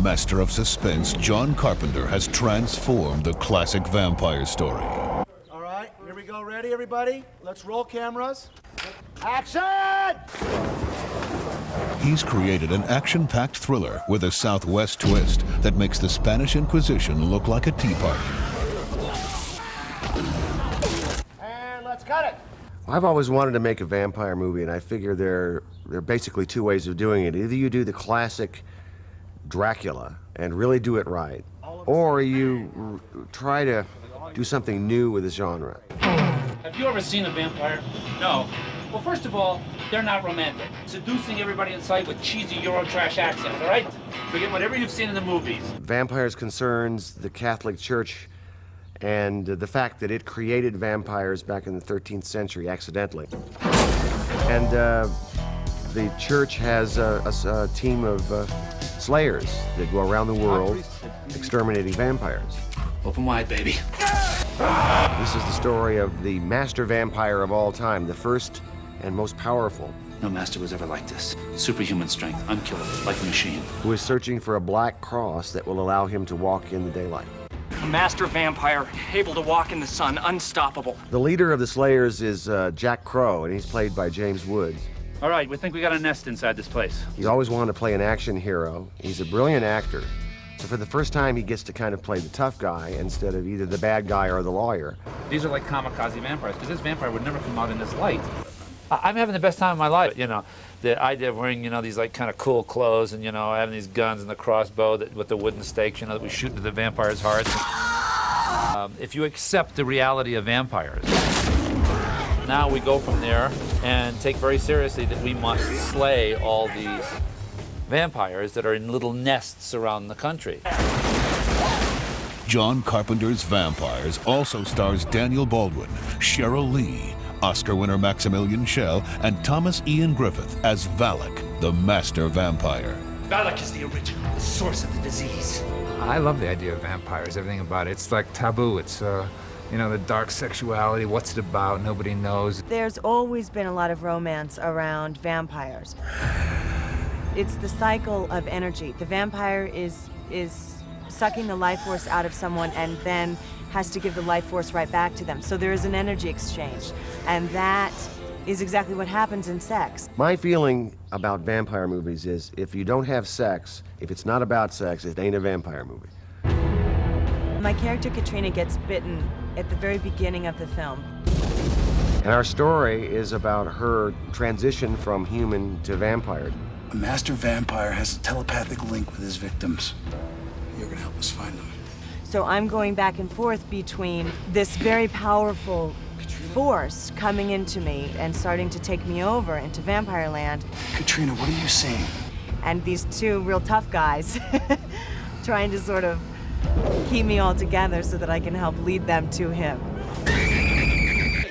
Master of suspense John Carpenter has transformed the classic vampire story. All right, here we go. Ready, everybody? Let's roll cameras. Action! He's created an action-packed thriller with a Southwest twist that makes the Spanish Inquisition look like a tea party. And let's cut it. I've always wanted to make a vampire movie, and I figure there are basically two ways of doing it. Either you do the classic Dracula and really do it right, or you try to do something new with the genre. Have you ever seen a vampire? No. Well, first of all, they're not romantic. Seducing everybody in sight with cheesy Eurotrash accents, all right? Forget whatever you've seen in the movies. Vampires concerns the Catholic Church and the fact that it created vampires back in the 13th century accidentally. And the church has a team of slayers that go around the world exterminating vampires. Open wide, baby. This is the story of the master vampire of all time, the first and most powerful, No master was ever like this. Superhuman strength, unkillable, like a machine. who is searching for a black cross that will allow him to walk in the daylight. A master vampire, able to walk in the sun, unstoppable. The leader of the Slayers is Jack Crow, and he's played by James Woods. All right, we think we got a nest inside this place. He's always wanted to play an action hero. He's a brilliant actor. So for the first time, he gets to kind of play the tough guy instead of either the bad guy or the lawyer. These are like kamikaze vampires, because this vampire would never come out in this light. I'm having the best time of my life, you know. The idea of wearing, you know, these like kind of cool clothes and, you know, having these guns and the crossbow with the wooden stakes, you know, that we shoot into the vampires' hearts. If you accept the reality of vampires, now we go from there and take very seriously that we must slay all these vampires that are in little nests around the country. John Carpenter's Vampires also stars Daniel Baldwin, Cheryl Lee, Oscar winner Maximilian Schell, and Thomas Ian Griffith as Valak, the master vampire. Valak is the original, the source of the disease. I love the idea of vampires, everything about it. It's like taboo. It's, you know, the dark sexuality, what's it about, nobody knows. There's always been a lot of romance around vampires. It's the cycle of energy. The vampire is sucking the life force out of someone and then has to give the life force right back to them. So there is an energy exchange, and that is exactly what happens in sex. My feeling about vampire movies is if you don't have sex, if it's not about sex, it ain't a vampire movie. My character Katrina gets bitten at the very beginning of the film. And our story is about her transition from human to vampire. A master vampire has a telepathic link with his victims. You're gonna help us find them. So I'm going back and forth between this very powerful force coming into me and starting to take me over into vampire land. Katrina, what are you saying? And these two real tough guys trying to sort of keep me all together so that I can help lead them to him.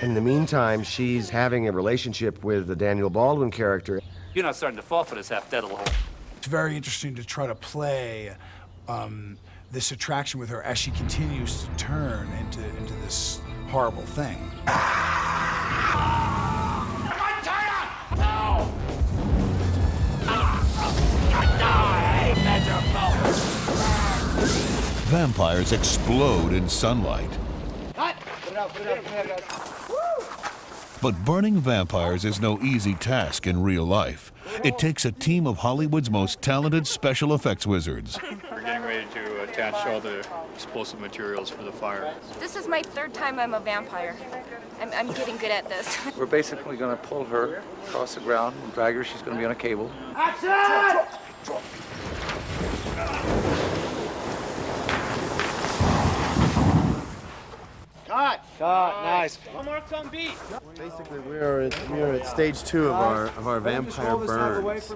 In the meantime, she's having a relationship with the Daniel Baldwin character. You're not starting to fall for this half-dead little hole. It's very interesting to try to play this attraction with her as she continues to turn into this horrible thing. Vampires explode in sunlight. Cut! Put it out, guys. But burning vampires is no easy task in real life. It takes a team of Hollywood's most talented special effects wizards. We're getting ready to attach all the explosive materials for the fire. This is my third time I'm a vampire. I'm getting good at this. We're basically going to pull her across the ground and drag her. She's going to be on a cable. Action! Cut! Nice. One mark on B. Basically, we are at stage 2 of our vampire burns.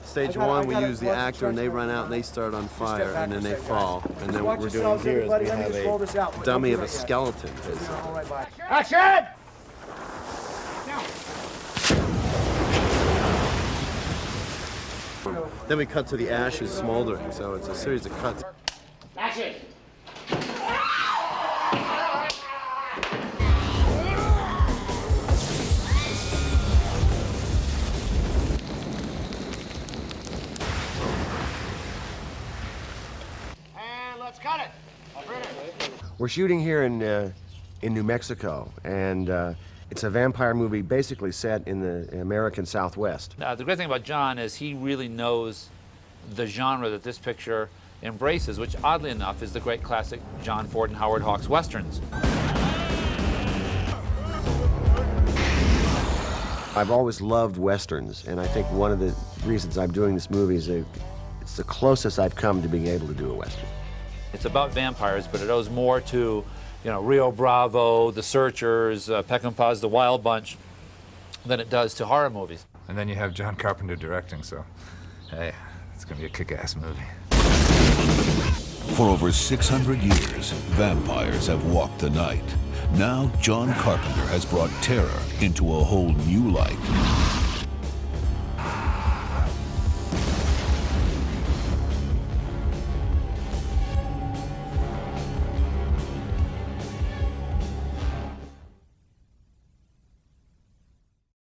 Stage 1, we use the actor, and they run out and they start on fire, and then they fall. And then what we're doing here is we have a dummy of a skeleton. Action! Then we cut to the ashes smoldering, so it's a series of cuts. Action! We're shooting here in New Mexico, and it's a vampire movie basically set in the American Southwest. The great thing about John is he really knows the genre that this picture embraces, which oddly enough is the great classic John Ford and Howard Hawks westerns. I've always loved westerns, and I think one of the reasons I'm doing this movie is it's the closest I've come to being able to do a western. It's about vampires, but it owes more to, you know, Rio Bravo, The Searchers, Peckinpah's The Wild Bunch, than it does to horror movies. And then you have John Carpenter directing, so hey, it's gonna be a kick-ass movie. For over 600 years, vampires have walked the night. Now, John Carpenter has brought terror into a whole new light.